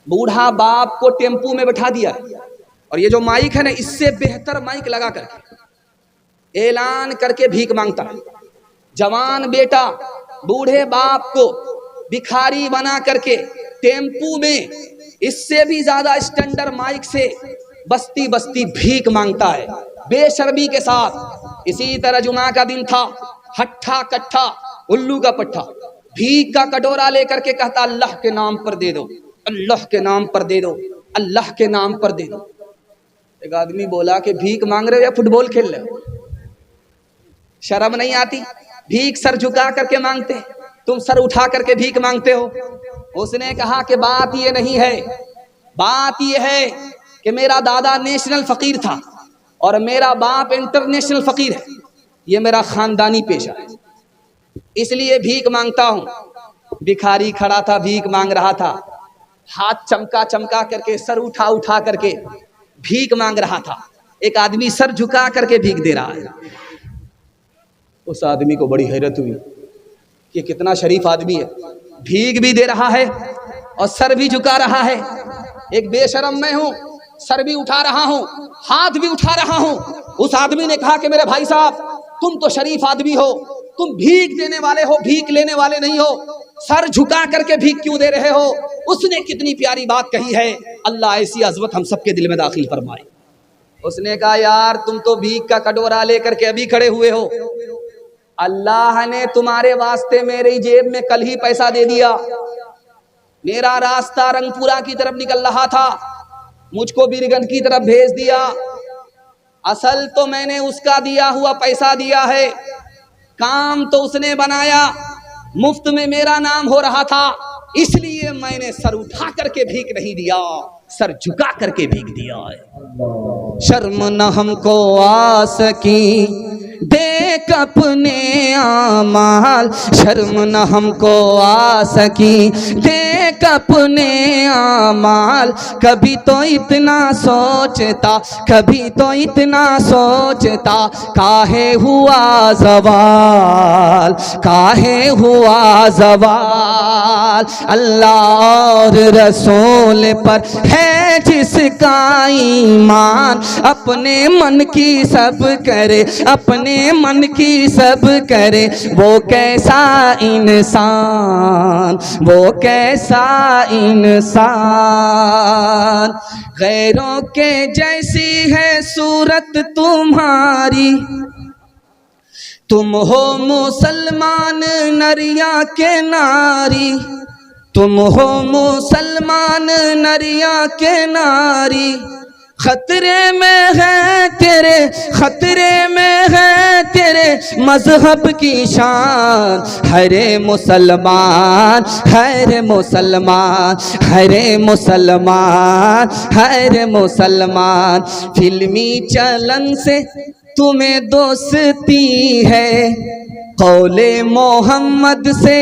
बूढ़ा बाप को टेम्पू में बैठा दिया, और ये जो माइक है ना, इससे बेहतर माइक लगा करके ऐलान करके भीख मांगता है। जवान बेटा बूढ़े बाप को भिखारी बना करके टेम्पू में इससे भी ज्यादा स्टैंडर्ड माइक से बस्ती बस्ती भीख मांगता है बेशर्मी के साथ। इसी तरह जुमा का दिन था, हट्ठा कट्ठा उल्लू का पट्ठा भीख का कटोरा लेकर के कहता अल्लाह के नाम पर दे दो, अल्लाह के नाम पर दे दो, अल्लाह के नाम पर दे दो। एक आदमी बोला कि भीख मांग रहे हो या फुटबॉल खेल रहे हो, शर्म नहीं आती? भीख सर झुका करके मांगते, तुम सर उठा करके भीख मांगते हो। उसने कहा कि बात ये नहीं है, बात ये है कि मेरा दादा नेशनल फकीर था और मेरा बाप इंटरनेशनल फकीर है, ये मेरा खानदानी पेशा है, इसलिए भीख मांगता हूं। भिखारी खड़ा था, भीख मांग रहा था, हाथ चमका चमका करके, सर उठा उठा करके भीख मांग रहा था। एक आदमी सर झुका करके भीख दे रहा है। उस आदमी को बड़ी हैरत हुई कि कितना शरीफ आदमी है, भीख भी दे रहा है और सर भी झुका रहा है। एक बेशरम मैं हूं, सर भी उठा रहा हूं, हाथ भी उठा रहा हूं। उस आदमी ने कहा कि मेरे भाई साहब, तुम तो शरीफ आदमी हो, तुम भीख देने वाले हो, भीख लेने वाले नहीं हो, सर झुका करके भीख क्यों दे रहे हो? उसने कितनी प्यारी बात कही है, अल्लाह ऐसी अज़मत हम सबके दिल में दाखिल फरमाए। उसने कहा यार तुम तो भीख का कटोरा लेकर के अभी खड़े हुए हो, अल्लाह ने तुम्हारे वास्ते मेरी जेब में कल ही पैसा दे दिया। मेरा रास्ता रंगपुरा की तरफ निकल रहा था, मुझको बीरगंज की तरफ भेज दिया। असल तो मैंने उसका दिया हुआ पैसा दिया है, काम तो उसने बनाया, मुफ्त में मेरा नाम हो रहा था, इसलिए मैंने सर उठा करके भीख नहीं दिया, सर झुका करके भीख दिया है। शर्म न हमको आ सकी देख अपने आमाल, शर्म न हमको आ सकी देख अपने आमाल। कभी तो इतना सोचता, कभी तो इतना सोचता, काहे हुआ ज़वाल, काहे हुआ ज़वाल। अल्लाह और रसूल पर है जिसका ईमान, अपने मन की सब करे, अपने मन की सब करे, वो कैसा इंसान, वो कैसा इंसान। गैरों के जैसी है सूरत तुम्हारी, तुम हो मुसलमान नरिया के नारी, तुम हो मुसलमान नरिया के नारी। खतरे में है तेरे, खतरे में है तेरे मजहब की शान। हरे मुसलमान, हरे मुसलमान, हरे मुसलमान, हरे मुसलमान। फिल्मी चलन से तुम्हें दोस्ती है, कौले मोहम्मद से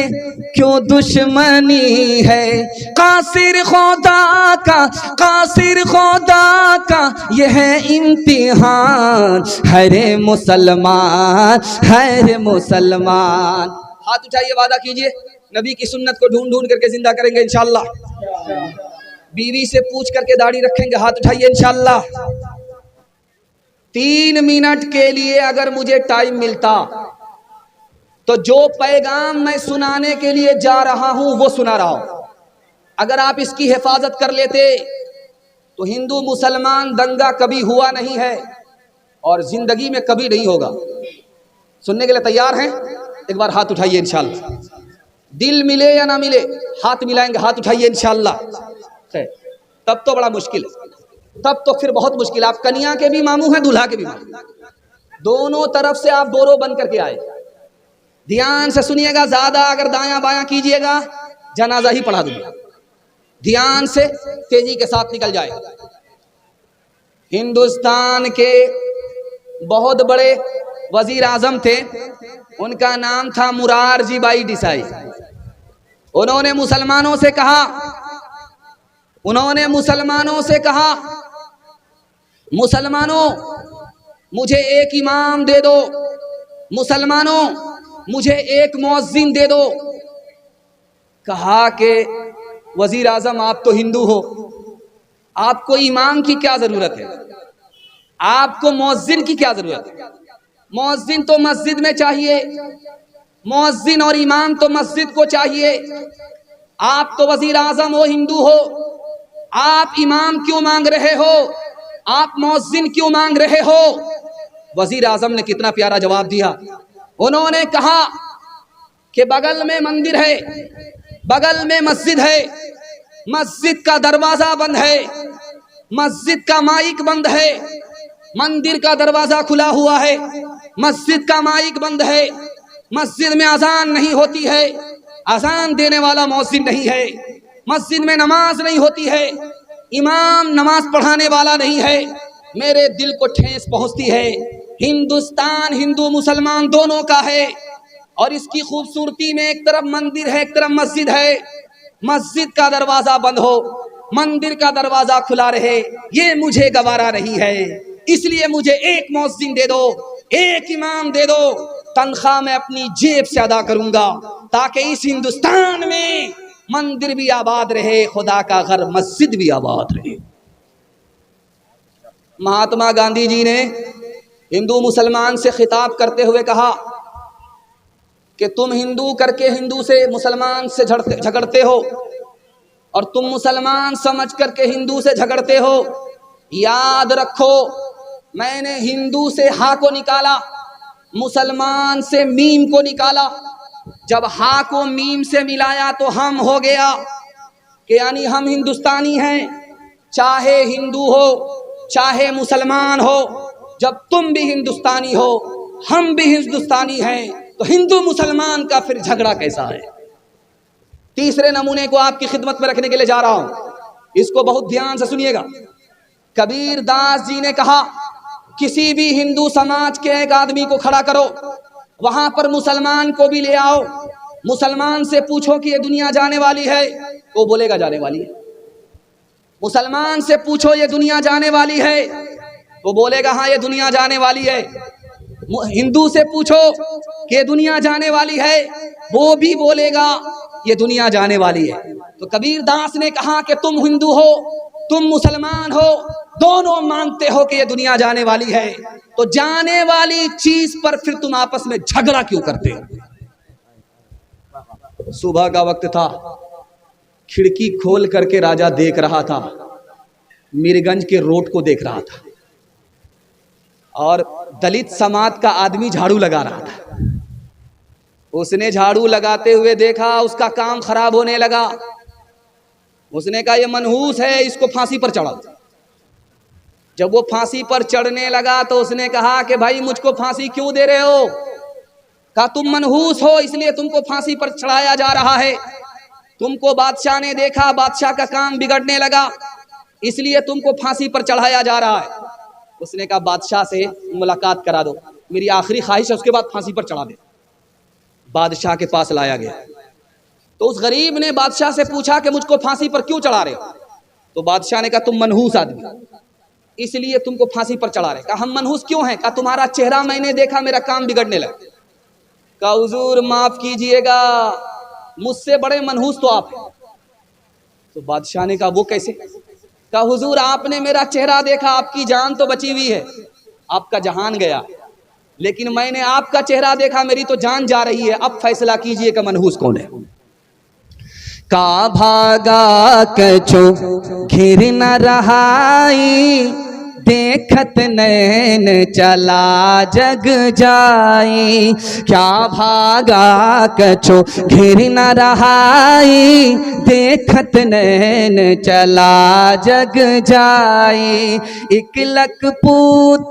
क्यों दुश्मनी है। कासिर खुदा का, कासिर खुदा का यह है इम्तिहान। हरे मुसलमान, हरे मुसलमान। हाथ उठाइए, वादा कीजिए नबी की सुन्नत को ढूंढ ढूंढ करके जिंदा करेंगे इंशाअल्लाह। बीवी से पूछ करके दाढ़ी रखेंगे, हाथ उठाइए इंशाअल्लाह। 3 मिनट के लिए अगर मुझे टाइम मिलता तो जो पैगाम मैं सुनाने के लिए जा रहा हूं वो सुना रहा हूं। अगर आप इसकी हिफाजत कर लेते तो हिंदू मुसलमान दंगा कभी हुआ नहीं है और जिंदगी में कभी नहीं होगा। सुनने के लिए तैयार हैं? एक बार हाथ उठाइए इंशाअल्लाह। दिल मिले या ना मिले, हाथ मिलाएंगे, हाथ उठाइए इंशाअल्लाह। तब तो बड़ा मुश्किल है, तब तो फिर बहुत मुश्किल। आप कन्या के भी मामू हैं, दूल्हा के भी मामू, दोनों तरफ से आप दोनों बन करके आए। ध्यान से सुनिएगा, ज्यादा अगर दायां बायां कीजिएगा जनाजा ही पढ़ा दूंगा। ध्यान से तेजी के साथ निकल जाए। हिंदुस्तान के बहुत बड़े वजीर आजम थे, उनका नाम था मुरारजी भाई देसाई। उन्होंने मुसलमानों से कहा, उन्होंने मुसलमानों से कहा, मुसलमानों मुझे एक इमाम दे दो, मुसलमानों मुझे एक मुअज्जिन दे दो। कहा कि वजीर आजम आप तो हिंदू हो, आपको इमाम की क्या जरूरत है, आपको मुअज्जिन की क्या जरूरत है? मुअज्जिन तो मस्जिद में चाहिए, मुअज्जिन और इमाम तो मस्जिद को चाहिए। आप तो वजीर आजम हो, हिंदू हो, आप इमाम क्यों मांग रहे हो, आप मुअज्जिन क्यों मांग रहे हो? वजीर आजम ने कितना प्यारा जवाब दिया। उन्होंने कहा कि बगल में मंदिर है, बगल में मस्जिद है, मस्जिद का दरवाजा बंद है, मस्जिद का माइक बंद है, मंदिर का दरवाजा खुला हुआ है, मस्जिद का माइक बंद है, मस्जिद में अजान नहीं होती है, अजान देने वाला मुअज्जिन नहीं है, मस्जिद में नमाज नहीं होती है, इमाम नमाज पढ़ाने वाला नहीं है। मेरे दिल को ठेस पहुंचती है। हिंदुस्तान हिंदू मुसलमान दोनों का है और इसकी खूबसूरती में एक तरफ मंदिर है, एक तरफ मस्जिद है। मस्जिद का दरवाजा बंद हो, मंदिर का दरवाजा खुला रहे, ये मुझे गवारा नहीं है। इसलिए मुझे एक मुअज्जिन दे दो, एक इमाम दे दो, तनख्वाह मैं अपनी जेब से अदा करूंगा ताकि इस हिंदुस्तान में मंदिर भी आबाद रहे, खुदा का घर मस्जिद भी आबाद रहे। महात्मा गांधी जी ने हिंदू मुसलमान से खिताब करते हुए कहा कि तुम हिंदू करके हिंदू से मुसलमान से झगड़ते हो और तुम मुसलमान समझ करके हिंदू से झगड़ते हो। याद रखो, मैंने हिंदू से हा को निकाला, मुसलमान से मीम को निकाला। जब हा को मीम से मिलाया तो हम हो गया कि यानी हम हिंदुस्तानी हैं, चाहे हिंदू हो चाहे मुसलमान हो। जब तुम भी हिंदुस्तानी हो, हम भी हिंदुस्तानी हैं, तो हिंदू मुसलमान का फिर झगड़ा कैसा है? तीसरे नमूने को आपकी खिदमत में रखने के लिए जा रहा हूं, इसको बहुत ध्यान से सुनिएगा। कबीर दास जी ने कहा, किसी भी हिंदू समाज के एक आदमी को खड़ा करो, वहां पर मुसलमान को भी ले आओ, मुसलमान से पूछो कि ये दुनिया जाने वाली है, वो बोलेगा जाने वाली है। मुसलमान से पूछो ये दुनिया जाने वाली है, वो बोलेगा हाँ ये दुनिया जाने वाली है। हिंदू से पूछो कि ये दुनिया जाने वाली है, वो भी बोलेगा ये दुनिया जाने वाली है। तो कबीर दास ने कहा कि तुम हिंदू हो, तुम मुसलमान हो, दोनों मानते हो कि ये दुनिया जाने वाली है, तो जाने वाली चीज पर फिर तुम आपस में झगड़ा क्यों करते हो? सुबह का वक्त था, खिड़की खोल करके राजा देख रहा था, मीरगंज के रोड को देख रहा था और दलित समाज का आदमी झाड़ू लगा रहा था। उसने झाड़ू लगाते हुए देखा, उसका काम खराब होने लगा। उसने कहा ये मनहूस है, इसको फांसी पर चढ़ा। जब वो फांसी पर चढ़ने लगा तो उसने कहा कि भाई मुझको फांसी क्यों दे रहे हो? कहा तुम मनहूस हो इसलिए तुमको फांसी पर चढ़ाया जा रहा है। तुमको बादशाह ने देखा, बादशाह का काम बिगड़ने लगा, इसलिए तुमको फांसी पर चढ़ाया जा रहा है। उसने कहा बादशाह से मुलाकात करा दो, मेरी आखिरी ख्वाहिश है, उसके बाद फांसी पर चढ़ा दे। बादशाह के पास लाया गया तो उस गरीब ने बादशाह से पूछा कि मुझको फांसी पर क्यों चढ़ा रहे हो? तो बादशाह ने कहा तुम मनहूस आदमी, इसलिए तुमको फांसी पर चढ़ा रहे। कहा हम मनहूस क्यों हैं? कहा तुम्हारा चेहरा मैंने देखा, मेरा काम बिगड़ने लगा। कहा हुजूर माफ कीजिएगा, मुझसे बड़े मनहूस तो आप हैं। तो बादशाह ने कहा वो कैसे? कहा हुजूर आपने मेरा चेहरा देखा, आपकी जान तो बची हुई है, आपका जहान गया, लेकिन मैंने आपका चेहरा देखा, मेरी तो जान जा रही है। अब फैसला कीजिए कि मनहूस कौन है? का भागा कछो घिर न रहाई, देखत नैन चला जग जाई। क्या भागा कछो घिर न रहाई, देखत नैन चला जग जाई। एक लख पूत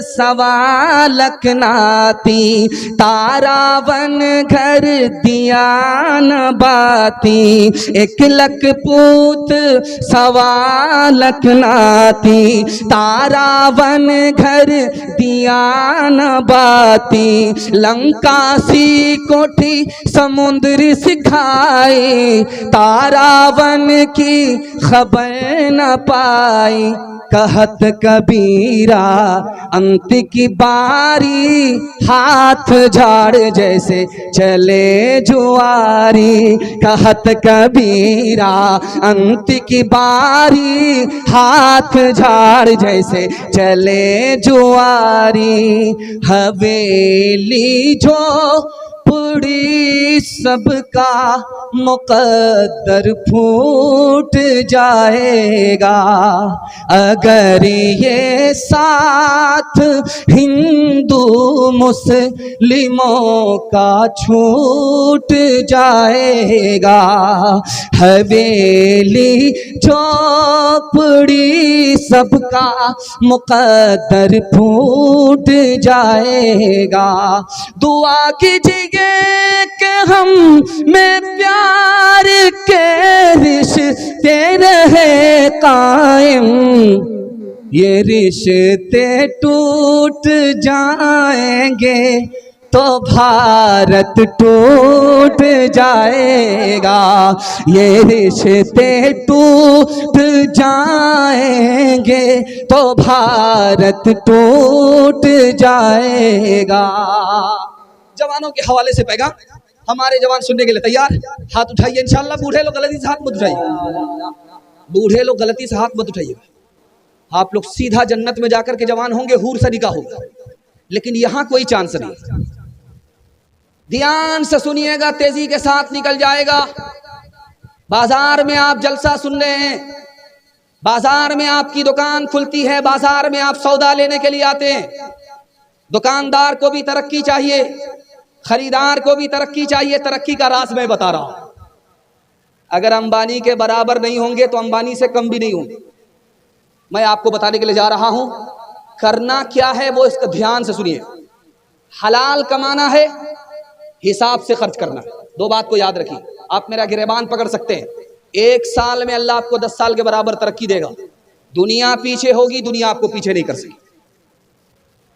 सवा लख नाती, तारावन घर दिया न बाती। एक लख पूत सवा लख नाती, तारावन घर दिया न बाती। लंका सी कोठी समुद्र सिखाई, तारावन की खबर न पाई। कहत कबीरा अंत की बारी, हाथ झाड़ जैसे चले जुआरी। कहत कबीरा अंत की बारी, हाथ झाड़ जैसे चले जुआरी। हवेली जो पुड़ी सबका मुकद्दर फूट जाएगा, अगर ये साथ हिंदू मुस्लिमों का छूट जाएगा। हवेली झोपड़ी सबका मुकद्दर फूट जाएगा। दुआ कीजिए कि हम में प्यार के रिश्ते रहे कायम, ये रिश्ते टूट जाएंगे तो भारत टूट जाएगा। ये रिश्ते टूट जाएंगे तो भारत टूट जाएगा। जवानों के हवाले से पैगाम, हमारे जवान सुनने के लिए तैयार? हाथ उठाइए इंशाल्लाह। बूढ़े लोग गलती से हाथ मत उठाइए, बूढ़े लोग गलती से हाथ मत उठाइए। आप लोग सीधा जन्नत में जाकर के जवान होंगे, हूर से निकाह होगा, लेकिन यहां कोई चांस नहीं। ध्यान से सुनिएगा, तेजी के साथ निकल जाएगा। बाजार में आप जलसा सुन रहे हैं, बाजार में आपकी दुकान खुलती है, बाजार में आप सौदा लेने के लिए आते हैं। दुकानदार को भी तरक्की चाहिए, खरीदार को भी तरक्की चाहिए। तरक्की का राज मैं बता रहा हूं। अगर अंबानी के बराबर नहीं होंगे तो अंबानी से कम भी नहीं होंगे। मैं आपको बताने के लिए जा रहा हूं। करना क्या है वो इसका ध्यान से सुनिए। हलाल कमाना है, हिसाब से खर्च करना है। दो बात को याद रखिए। आप मेरा गिरेबान पकड़ सकते हैं। एक साल में अल्लाह आपको 10 साल के बराबर तरक्की देगा। दुनिया पीछे होगी, दुनिया आपको पीछे नहीं कर सकेगी।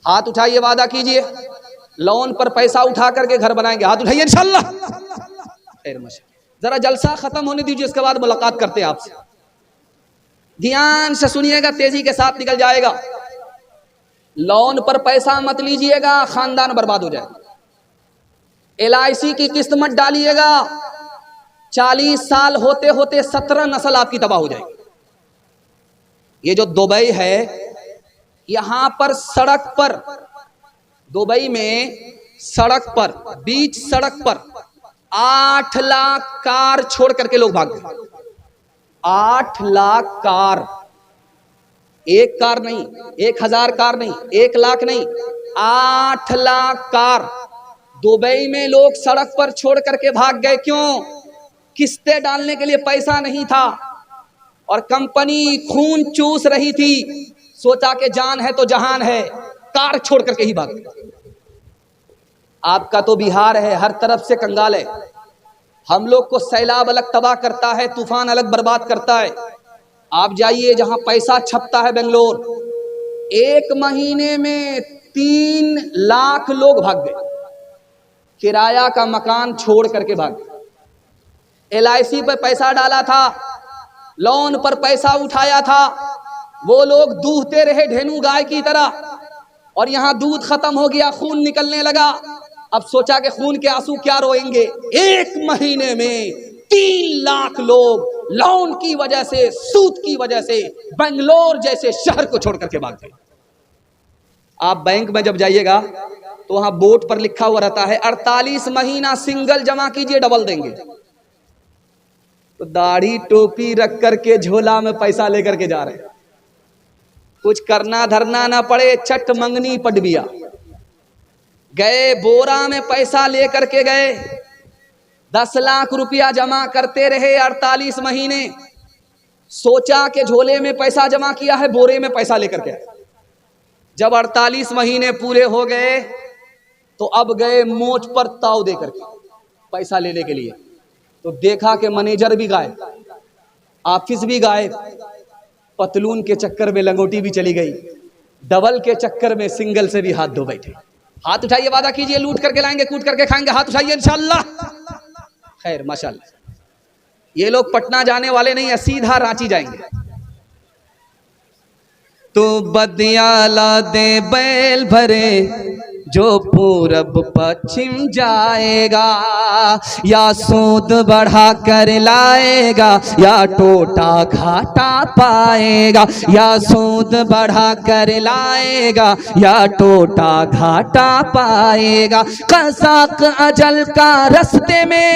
हाथ उठाइए, वादा कीजिए। लोन पर पैसा उठा करके घर बनाएंगे, हाथ उठाइए इंशाल्लाह। खैर माशाल्लाह। जरा जलसा खत्म होने दीजिए, इसके बाद मुलाकात करते हैं आपसे। ध्यान से सुनिएगा, तेजी के साथ निकल जाएगा। लोन पर पैसा मत लीजिएगा, खानदान बर्बाद हो जाएगा। LIC की किस्त मत डालिएगा, 40 साल होते होते 17 नस्ल आपकी तबाह हो जाएगी। ये जो दुबई है, यहां पर सड़क पर, दुबई में सड़क पर, बीच सड़क पर 8 लाख कार छोड़ करके लोग भाग गए। 8 लाख कार, एक कार नहीं, 1000 कार नहीं, 1 लाख नहीं, 8 लाख कार दुबई में लोग सड़क पर छोड़ करके भाग गए। क्यों? किस्तें डालने के लिए पैसा नहीं था और कंपनी खून चूस रही थी। सोचा कि जान है तो जहान है, कार छोड़ करके ही भाग गए। आपका तो बिहार है, हर तरफ से कंगाल है। हम लोग को सैलाब अलग तबाह करता है, तूफान अलग बर्बाद करता है। आप जाइए जहां पैसा छपता है, बेंगलोर, 1 महीने में 3 लाख लोग भाग गए। किराया का मकान छोड़ करके भाग गए। LIC पर पैसा डाला था, लोन पर पैसा उठाया था, वो लोग दूहते रहे धेनु गाय की तरह, और यहां दूध खत्म हो गया, खून निकलने लगा। अब सोचा कि खून के आंसू क्या रोएंगे। 1 महीने में 3 लाख लोग लोन की वजह से, सूद की वजह से बेंगलोर जैसे शहर को छोड़ करके भाग गए। आप बैंक में जब जाइएगा तो वहां बोर्ड पर लिखा हुआ रहता है 48 महीना सिंगल जमा कीजिए, डबल देंगे। तो दाढ़ी टोपी रख करके झोला में पैसा लेकर के जा रहे हैं। कुछ करना धरना ना पड़े, छठ मंगनी पडबिया गए, बोरा में पैसा लेकर के गए, 10 लाख रुपया जमा करते रहे 48 महीने। सोचा कि झोले में पैसा जमा किया है, बोरे में पैसा लेकर के। जब 48 महीने पूरे हो गए तो अब गए मोच पर ताव दे करके पैसा लेने के लिए। तो देखा कि मैनेजर भी गायब, ऑफिस भी गायब, पतलून के चक्कर में लंगोटी भी चली गई, डबल के चक्कर में सिंगल से भी हाथ धो बैठे। हाथ उठाइए, वादा कीजिए, लूट करके लाएंगे, कूट करके खाएंगे। हाथ उठाइए इंशाल्लाह। खैर माशाल्लाह। ये लोग पटना जाने वाले नहीं है, सीधा रांची जाएंगे। तो बदियाला दे बैल भरे जो पूरब पश्चिम जाएगा, या सूद बढ़ा कर लाएगा या टोटा घाटा पाएगा, या सूद बढ़ा कर लाएगा या टोटा घाटा पाएगा। कसाक अजल का रस्ते में,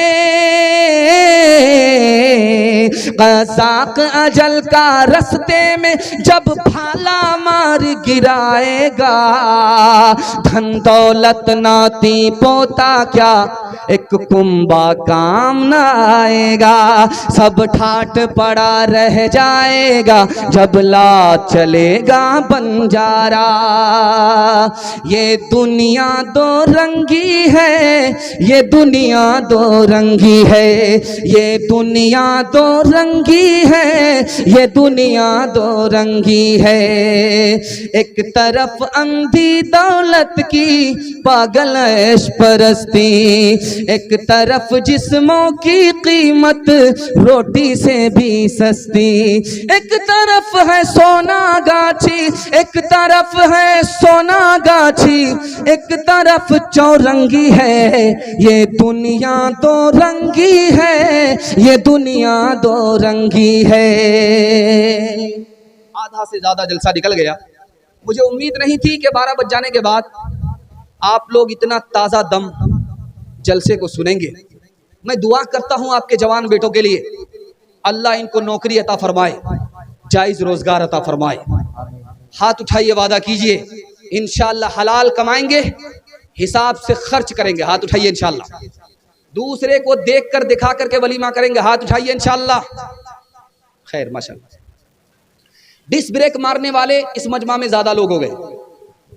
कसाक अजल का रस्ते में जब भाला मार गिराएगा, धन दौलत नाती पोता क्या एक कुंभा काम न आएगा। सब ठाट पड़ा रह जाएगा जब ला चलेगा बंजारा। ये दुनिया दो रंगी है, ये दुनिया दो रंगी है, ये दुनिया दो रंगी है, ये दुनिया दो रंगी है। एक तरफ अंधी दौलत की पागल ऐश परस्ती, एक तरफ जिस्मों की कीमत रोटी से भी सस्ती। एक तरफ है सोना गाछी, एक तरफ है सोना गाछी, एक तरफ चौरंगी है। ये दुनिया दो रंगी है, ये दुनिया दो रंगी है। आधा से ज्यादा जलसा निकल गया। मुझे उम्मीद नहीं थी कि 12 बज जाने के बाद आप लोग इतना ताज़ा दम जलसे को सुनेंगे। मैं दुआ करता हूं आपके जवान बेटों के लिए, अल्लाह इनको नौकरी अता फरमाए, जायज़ रोजगार अता फरमाए। हाथ उठाइए, वादा कीजिए इंशाअल्लाह हलाल कमाएंगे, हिसाब से खर्च करेंगे। हाथ उठाइए इंशाअल्लाह। दूसरे को देख कर दिखा करके वलीमा करेंगे। हाथ उठाइए इंशाअल्लाह। खैर माशाअल्लाह। डिस ब्रेक मारने वाले इस मजमा में ज्यादा लोग हो गए।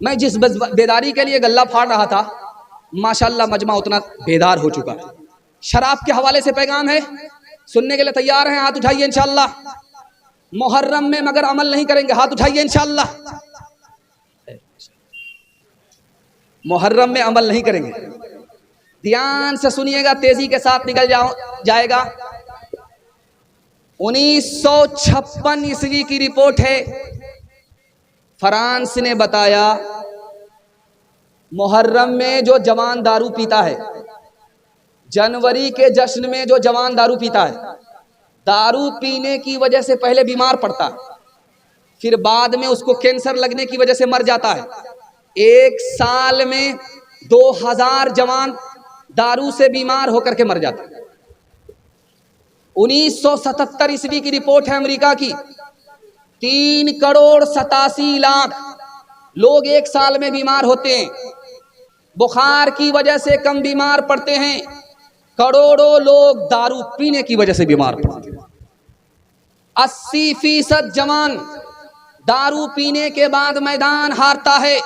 मैं जिस बेदारी के लिए गल्ला फाड़ रहा था, माशाअल्लाह मजमा उतना बेदार हो चुका है। शराब के हवाले से पैगाम है, सुनने के लिए तैयार हैं? हाथ उठाइए इंशाअल्लाह। मुहर्रम में मगर अमल नहीं करेंगे। हाथ उठाइए इंशाअल्लाह। मुहर्रम में अमल नहीं करेंगे। ध्यान से सुनिएगा, तेजी के साथ निकल जाएगा। 1956 ईस्वी की रिपोर्ट है। फ्रांस ने बताया मुहर्रम में जो जवान दारू पीता है, जनवरी के जश्न में जो जवान दारू पीता है, दारू पीने की वजह से पहले बीमार पड़ता है, फिर बाद में उसको कैंसर लगने की वजह से मर जाता है। एक साल में 2000 जवान दारू से बीमार होकर के मर जाता है। 1977 ईस्वी की रिपोर्ट है अमेरिका की। 3,87,00,000 लोग एक साल में बीमार होते हैं। बुखार की वजह से कम बीमार पड़ते हैं, करोड़ों लोग दारू पीने की वजह से बीमार पड़ते हैं। 80% जवान दारू पीने के बाद मैदान हारता है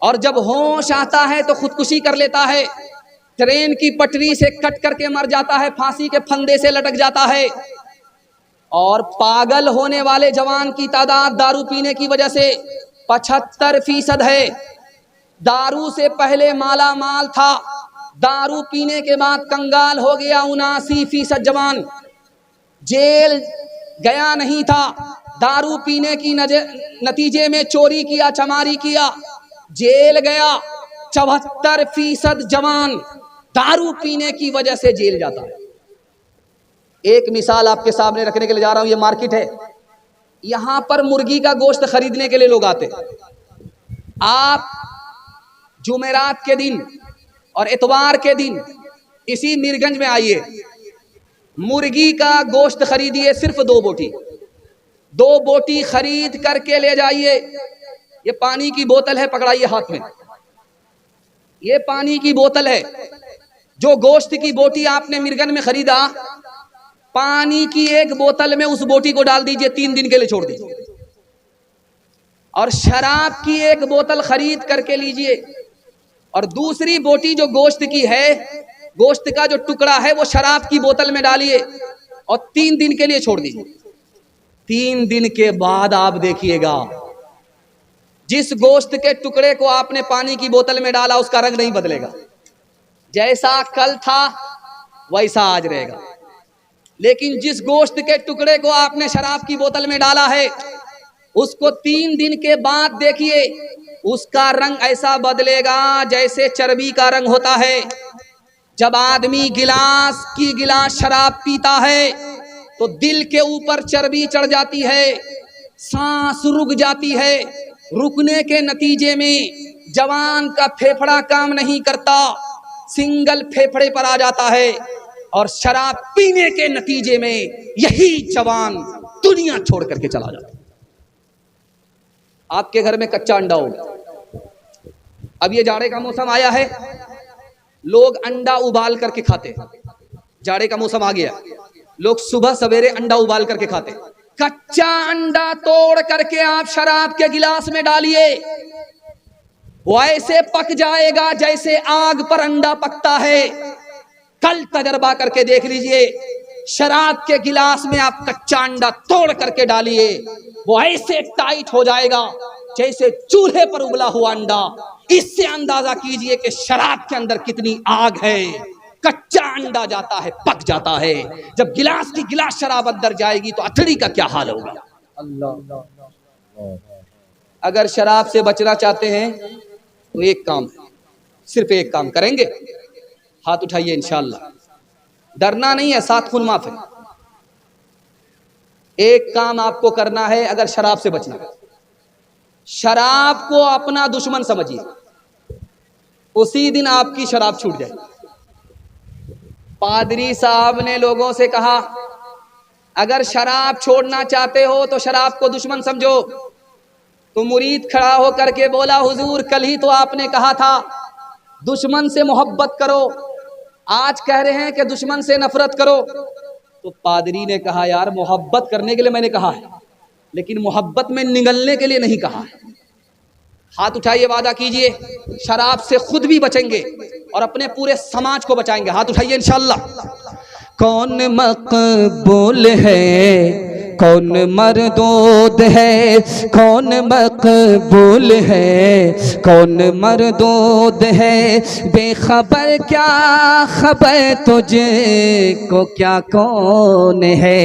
और जब होश आता है तो खुदकुशी कर लेता है, ट्रेन की पटरी से कट करके मर जाता है, फांसी के फंदे से लटक जाता है। और पागल होने वाले जवान की तादाद दारू पीने की वजह से 75% है। दारू से पहले माला माल था, दारू पीने के बाद कंगाल हो गया 79% जवान। जेल गया नहीं था, दारू पीने की नतीजे में चोरी किया, चमारी किया, जेल गया। 74% जवान दारू पीने की वजह से जेल जाता है। एक मिसाल आपके सामने रखने के लिए जा रहा हूं। ये मार्केट है, यहां पर मुर्गी का गोश्त खरीदने के लिए लोग आते हैं। आप जुमेरात के दिन और इतवार के दिन इसी मीरगंज में आइए, मुर्गी का गोश्त खरीदिए, सिर्फ 2 बोटी, 2 बोटी खरीद करके ले जाइए। ये पानी की बोतल है, पकड़ाइए हाथ में, ये पानी की बोतल है। जो गोश्त की बोटी आपने मीरगंज में खरीदा, पानी की एक बोतल में उस बोटी को डाल दीजिए, 3 दिन के लिए छोड़ दीजिए। और शराब की एक बोतल खरीद करके लीजिए और दूसरी बोटी जो गोश्त की है, गोश्त का जो टुकड़ा है वो शराब की बोतल में डालिए और 3 दिन के लिए छोड़ दीजिए। 3 दिन के बाद आप देखिएगा, जिस गोश्त के टुकड़े को आपने पानी की बोतल में डाला उसका रंग नहीं बदलेगा, जैसा कल था वैसा आज रहेगा। लेकिन जिस गोश्त के टुकड़े को आपने शराब की बोतल में डाला है, उसको 3 दिन के बाद देखिए, उसका रंग ऐसा बदलेगा जैसे चर्बी का रंग होता है। जब आदमी गिलास शराब पीता है तो दिल के ऊपर चर्बी चढ़ जाती है, सांस रुक जाती है। रुकने के नतीजे में जवान का फेफड़ा काम नहीं करता, सिंगल फेफड़े पर आ जाता है, और शराब पीने के नतीजे में यही जवान दुनिया छोड़ करके चला जाता है। आपके घर में कच्चा अंडा होगा, अब ये जाड़े का मौसम आया है, लोग अंडा उबाल करके खाते। जाड़े का मौसम आ गया, लोग सुबह सवेरे अंडा उबाल करके खाते। कच्चा अंडा तोड़ करके आप शराब के गिलास में डालिए, वो ऐसे पक जाएगा जैसे आग पर अंडा पकता है। कल तजर्बा करके देख लीजिए, शराब के गिलास में आप कच्चा अंडा तोड़ करके डालिए, वो ऐसे टाइट हो जाएगा जैसे चूल्हे पर उबला हुआ अंडा। इससे अंदाजा कीजिए कि शराब के अंदर कितनी आग है। कच्चा अंडा जाता है, पक जाता है, जब गिलास शराब अंदर जाएगी तो अथड़ी का क्या हाल होगा। अल्लाह, अगर शराब से बचना चाहते हैं तो एक काम, सिर्फ एक काम करेंगे, हाथ उठाइए इंशाअल्लाह। डरना नहीं है, 7 खून माफ है। एक काम आपको करना है अगर शराब से बचना है, शराब को अपना दुश्मन समझिए, उसी दिन आपकी शराब छूट जाए। पादरी साहब ने लोगों से कहा, अगर शराब छोड़ना चाहते हो तो शराब को दुश्मन समझो। तो मुरीद खड़ा होकर के बोला, हुजूर कल ही तो आपने कहा था दुश्मन से मोहब्बत करो, आज कह रहे हैं कि दुश्मन से नफरत करो। तो पादरी ने कहा, यार मोहब्बत करने के लिए मैंने कहा है, लेकिन मोहब्बत में निगलने के लिए नहीं कहा है। हाथ उठाइए, वादा कीजिए शराब से खुद भी बचेंगे और अपने पूरे समाज को बचाएंगे। हाथ उठाइए इंशाअल्लाह। कौन मकबूल है, कौन मरदूद है, कौन मकबूल है, कौन मरदूद है, बेखबर क्या खबर तुझे को क्या कौन है।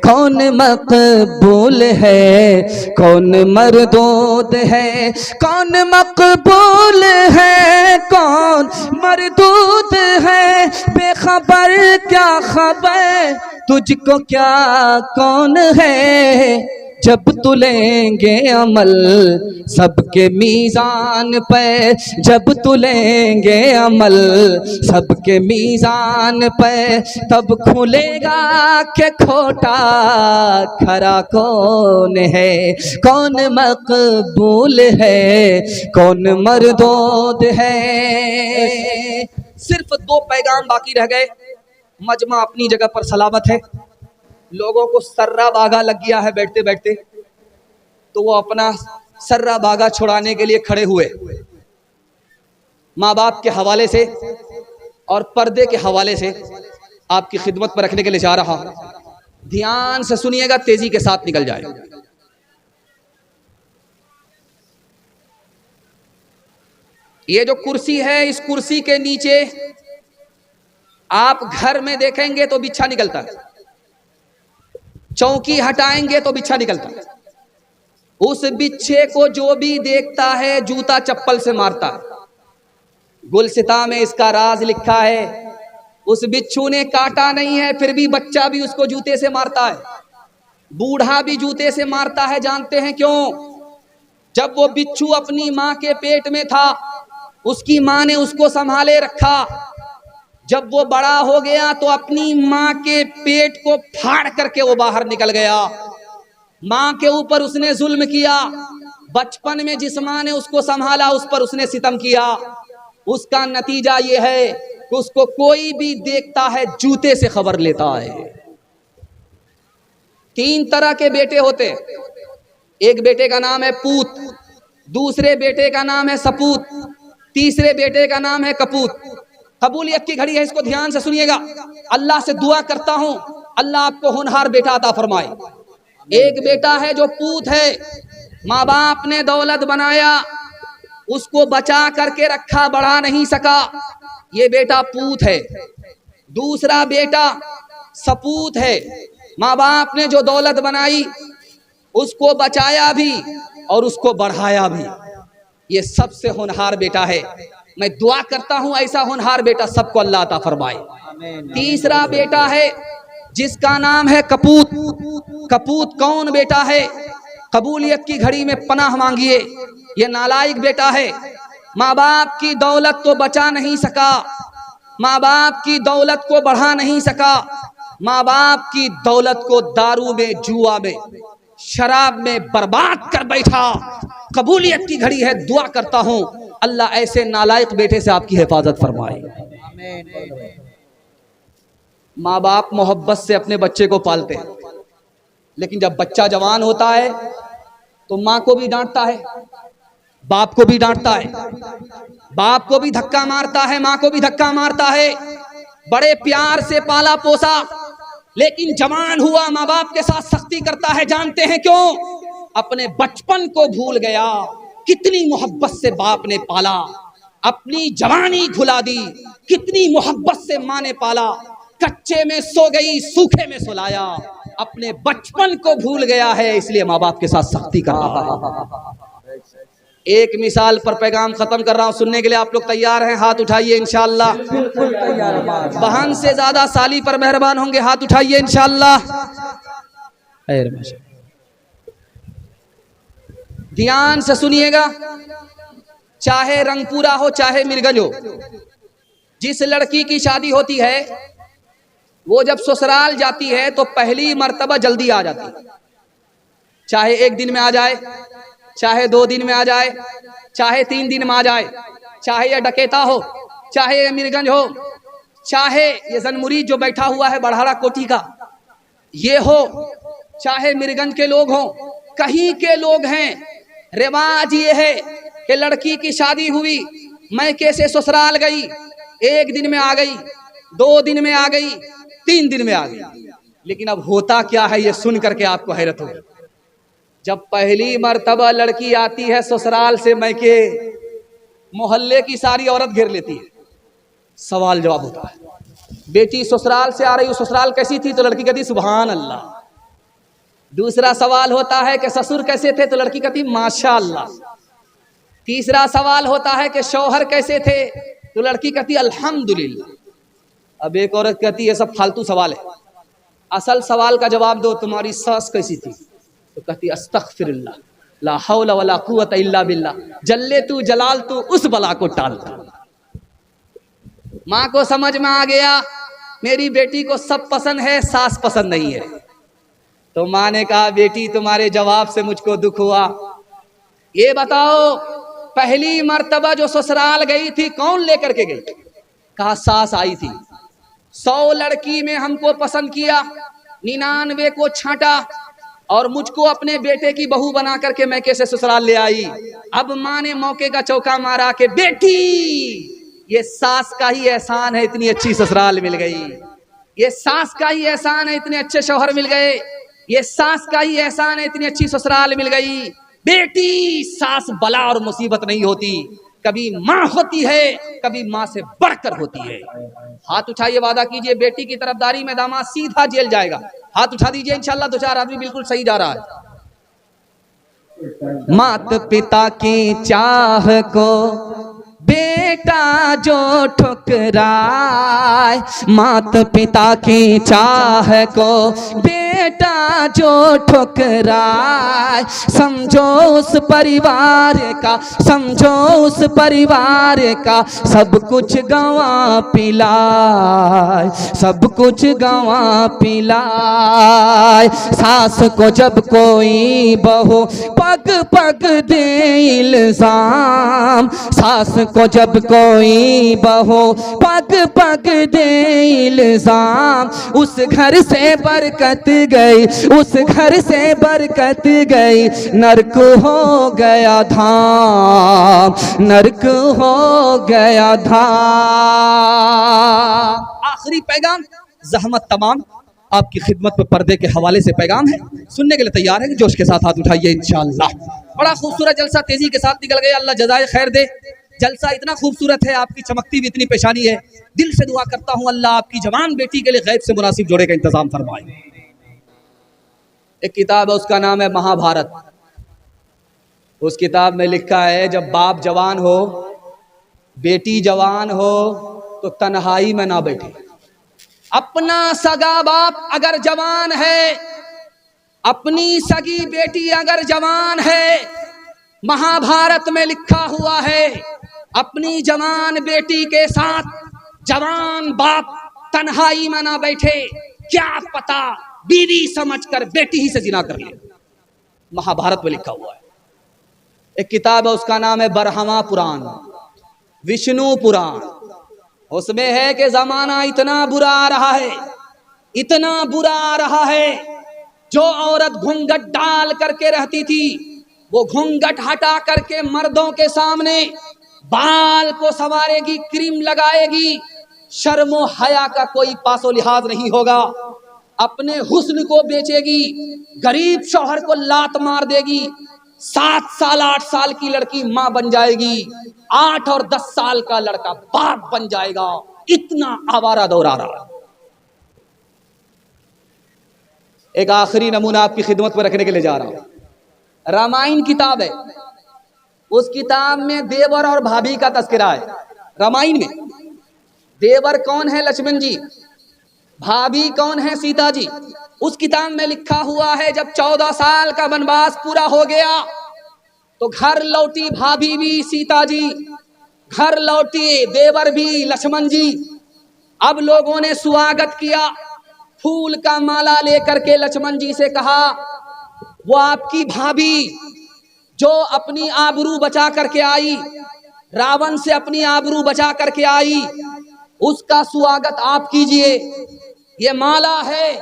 कौन मकबूल है, कौन मरदूद है, कौन मकबूल है, कौन मरदूद है, बेखबर क्या खबर तुझको क्या कौन है। जब तुलेंगे अमल सबके मीज़ान पे, जब तुलेंगे अमल सबके मीज़ान पे, तब खुलेगा कि खोटा खरा कौन है। कौन मकबूल है, कौन मरदूद है। सिर्फ 2 पैगाम बाकी रह गए। मजमा अपनी जगह पर सलामत है, लोगों को सर्रा बागा लग गया है बैठते बैठते, तो वो अपना सर्रा बागा छुड़ाने के लिए खड़े हुए। माँ बाप के हवाले से और पर्दे के हवाले से आपकी खिदमत पर रखने के लिए जा रहा हूं। ध्यान से सुनिएगा, तेजी के साथ निकल जाए। ये जो कुर्सी है, इस कुर्सी के नीचे आप घर में देखेंगे तो बिच्छा निकलता है, चौकी हटाएंगे तो बिच्छा निकलता है। उस बिच्छे को जो भी देखता है जूता चप्पल से मारता है। गुलसिता में इसका राज लिखा है। उस बिच्छू ने काटा नहीं है, फिर भी बच्चा भी उसको जूते से मारता है, बूढ़ा भी जूते से मारता है। जानते हैं क्यों? जब वो बिच्छू अपनी माँ के पेट में था, उसकी माँ ने उसको संभाले रखा। जब वो बड़ा हो गया तो अपनी माँ के पेट को फाड़ करके वो बाहर निकल गया। माँ के ऊपर उसने जुल्म किया। बचपन में जिस माँ ने उसको संभाला उस पर उसने सितम किया। उसका नतीजा ये है कि उसको कोई भी देखता है जूते से खबर लेता है। 3 तरह के बेटे होते। एक बेटे का नाम है पूत, दूसरे बेटे का नाम है सपूत, तीसरे बेटे का नाम है कपूत। कबूलियत की घड़ी है, इसको ध्यान से सुनिएगा। अल्लाह से दुआ करता हूं अल्लाह आपको होनहार बेटा अता फरमाए। एक बेटा है जो पूत है, माँ बाप ने दौलत बनाया, उसको बचा करके रखा, बढ़ा नहीं सका, ये बेटा पूत है। दूसरा बेटा सपूत है, माँ बाप ने जो दौलत बनाई उसको बचाया भी और उसको बढ़ाया भी। ये सबसे होनहार बेटा है। मैं दुआ करता हूं ऐसा होनहार बेटा सबको अल्लाह अता फरमाए। तीसरा बेटा है जिसका नाम है कपूत। कपूत कौन बेटा है? कबूलियत की घड़ी में पनाह मांगिए। ये नालायक बेटा है। माँ बाप की दौलत को बचा नहीं सका, माँ बाप की दौलत को बढ़ा नहीं सका, माँ बाप की दौलत को दारू में, जुआ में, शराब में बर्बाद कर बैठा। कबूलियत की घड़ी है, दुआ करता हूं अल्लाह ऐसे नालायक बेटे से आपकी हिफाजत फरमाए। माँ बाप मोहब्बत से अपने बच्चे को पालते हैं, लेकिन जब बच्चा जवान होता है तो माँ को भी डांटता है, बाप को भी डांटता है, बाप को भी धक्का मारता है, माँ को भी धक्का मारता है। बड़े प्यार से पाला पोसा, लेकिन जवान हुआ माँ बाप के साथ सख्ती करता है। जानते हैं क्यों? अपने बचपन को भूल गया। कितनी मोहब्बत से बाप ने पाला, अपनी जवानी भुला दी। कितनी मोहब्बत से माँ ने पाला, कच्चे में सो गई, सूखे में सुलाया। अपने बचपन को भूल गया है, इसलिए माँ बाप के साथ सख्ती कर रहा है। एक मिसाल पर पैगाम खत्म कर रहा हूं, सुनने के लिए आप लोग तैयार हैं? हाथ उठाइए इंशाअल्लाह। बहन से ज्यादा साली पर मेहरबान होंगे, हाथ उठाइए इंशाअल्लाह। ध्यान से सुनिएगा, चाहे रंगपुरा हो चाहे मिर्गंज हो, जिस लड़की की शादी होती है वो जब ससुराल जाती है तो पहली मर्तबा जल्दी आ जाती है। चाहे एक दिन में आ जाए, चाहे 2 दिन में आ जाए, चाहे 3 दिन में आ जाए, चाहे ये डकेता हो, चाहे ये मिर्गंज हो, चाहे ये जनमुरीद जो बैठा हुआ है बढ़ाड़ा कोठी का ये हो, चाहे मिर्गंज के लोग हों, कहीं के लोग हैं। रिवाज ये है कि लड़की की शादी हुई, मैके से ससुराल गई, 1 दिन में आ गई, 2 दिन में आ गई, 3 दिन में आ गई। लेकिन अब होता क्या है ये सुन करके आपको हैरत होगी। जब पहली मर्तबा लड़की आती है ससुराल से मैके, मोहल्ले की सारी औरत घेर लेती है। सवाल जवाब होता है, बेटी ससुराल से आ रही हो, ससुराल कैसी थी? तो लड़की कहती सुभान अल्लाह। दूसरा सवाल होता है कि ससुर कैसे थे? तो लड़की कहती माशाअल्लाह। तीसरा सवाल होता है कि शौहर कैसे थे? तो लड़की कहती अल्हम्दुलिल्लाह। अब एक औरत कहती है सब फालतू सवाल है, असल सवाल का जवाब दो, तुम्हारी सास कैसी थी? तो कहती अस्तगफिरुल्लाह, ला हौला वला कुव्वता इल्ला बिल्लाह, जल्ले तू जलाल तू उस बला को टाल। माँ को समझ में आ गया मेरी बेटी को सब पसंद है, सास पसंद नहीं है। तो माँ ने कहा बेटी तुम्हारे जवाब से मुझको दुख हुआ। ये बताओ पहली मर्तबा जो ससुराल गई थी कौन लेकर के गई? कहा सास आई थी। 100 लड़की में हमको पसंद किया, 99 को छांटा और मुझको अपने बेटे की बहू बना करके मैके से ससुराल ले आई। अब माँ ने मौके का चौका मारा कि बेटी ये सास का ही एहसान है, इतनी अच्छी ससुराल मिल गई। ये सास का ही एहसान है, इतने अच्छे शौहर मिल गए। ये सास का ही एहसान है, इतनी अच्छी ससुराल मिल गई। बेटी सास बला और मुसीबत नहीं होती, कभी माँ होती है, कभी माँ से बढ़कर होती है। हाथ उठाइए, वादा कीजिए बेटी की तरफदारी में दामाद सीधा जेल जाएगा। हाथ उठा दीजिए इंशाल्लाह। 2-4 आदमी बिल्कुल सही जा रहा है। मात पिता की चाह को बेटा जो ठुकराए, मात पिता की चाह को बेटा जो ठुकराए, समझो उस परिवार का, समझो उस परिवार का सब कुछ गंवा पिलाए, सब कुछ गंवा पिलाए। सास को जब कोई बहू पग पग दे इल्जाम, सास को जब कोई बहू पग पग दे इल्जाम, उस घर से बरकत गई, उस घर से बरकत गई, नरक हो गया धाम, नरक हो गया धाम। आखिरी पैगाम ज़हमत तमाम आपकी खिदमत में पर्दे के हवाले से पैगाम है, सुनने के लिए तैयार है? जोश के साथ हाथ उठाइए इंशाअल्लाह। बड़ा खूबसूरत जलसा तेजी के साथ निकल गया, अल्लाह जज़ाए खैर दे। जलसा इतना खूबसूरत है, आपकी चमकती भी इतनी पेशानी है। दिल से दुआ करता हूँ अल्लाह आपकी जवान बेटी के लिए गैब से मुनासिब जोड़े का इंतजाम फरमाए। एक किताब है, उसका नाम है महाभारत। उस किताब में लिखा है जब बाप जवान हो, बेटी जवान हो, तो तन्हाई में ना बैठे। अपना सगा बाप अगर जवान है, अपनी सगी बेटी अगर जवान है, महाभारत में लिखा हुआ है अपनी जवान बेटी के साथ जवान बाप तन्हाई में ना बैठे। क्या पता बीवी समझकर बेटी ही से जिना कर ले। महाभारत में लिखा हुआ है। एक किताब है, उसका नाम है बरहमा पुराण, विष्णु पुराण। उसमें है कि जमाना इतना बुरा आ रहा है, इतना बुरा आ रहा है, जो औरत घूंघट डाल करके रहती थी वो घूंघट हटा करके मर्दों के सामने बाल को संवारेगी, क्रीम लगाएगी, शर्मो हया का कोई पासो लिहाज नहीं होगा, अपने हुस्न को बेचेगी, गरीब शौहर को लात मार देगी, 7 साल 8 साल की लड़की मां बन जाएगी, 8 और 10 साल का लड़का बाप बन जाएगा। इतना आवारा दौर आ रहा है। एक आखिरी नमूना आपकी खिदमत में रखने के लिए जा रहा हूं। रामायण किताब है, उस किताब में देवर और भाभी का तस्करा है। रामायण में देवर कौन है? लक्ष्मण जी। भाभी कौन है? सीता जी। उस किताब में लिखा हुआ है जब 14 साल का वनवास पूरा हो गया तो घर लौटी भाभी भी, सीता जी, घर लौटी देवर भी, लक्ष्मण जी। अब लोगों ने स्वागत किया, फूल का माला लेकर के लक्ष्मण जी से कहा वो आपकी भाभी जो अपनी आबरू बचा करके आई, रावण से अपनी आबरू बचा करके आई, उसका स्वागत आप कीजिए। ये माला है,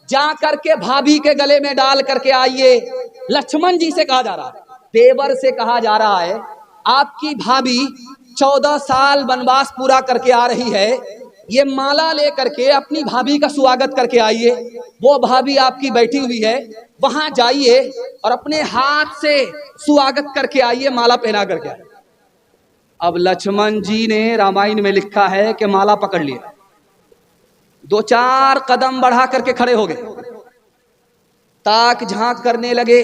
जा करके भाभी के गले में डाल करके आइए। लक्ष्मण जी से कहा जा रहा है, देवर से कहा जा रहा है आपकी भाभी 14 साल वनवास पूरा करके आ रही है, ये माला लेकर के अपनी भाभी का स्वागत करके आइए। वो भाभी आपकी बैठी हुई है, वहां जाइए और अपने हाथ से स्वागत करके आइए, माला पहना करके आइए। अब लक्ष्मण जी ने, रामायण में लिखा है कि माला पकड़ लिया, 2-4 कदम बढ़ा करके खड़े हो गए, ताक झांक करने लगे।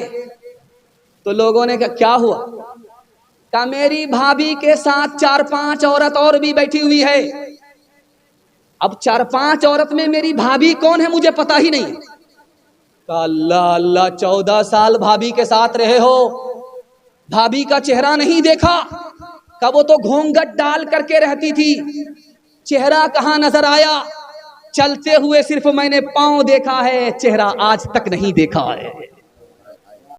तो लोगों ने कहा क्या हुआ? कहा मेरी भाभी के साथ 4-5 औरत और भी बैठी हुई है। अब 4-5 औरत में मेरी भाभी कौन है मुझे पता ही नहीं। अल्लाह अल्लाह, 14 साल भाभी के साथ रहे हो, भाभी का चेहरा नहीं देखा? कब वो तो घूंघट डाल करके रहती थी, चेहरा कहां नजर आया? चलते हुए सिर्फ मैंने पांव देखा है, चेहरा आज तक नहीं देखा है।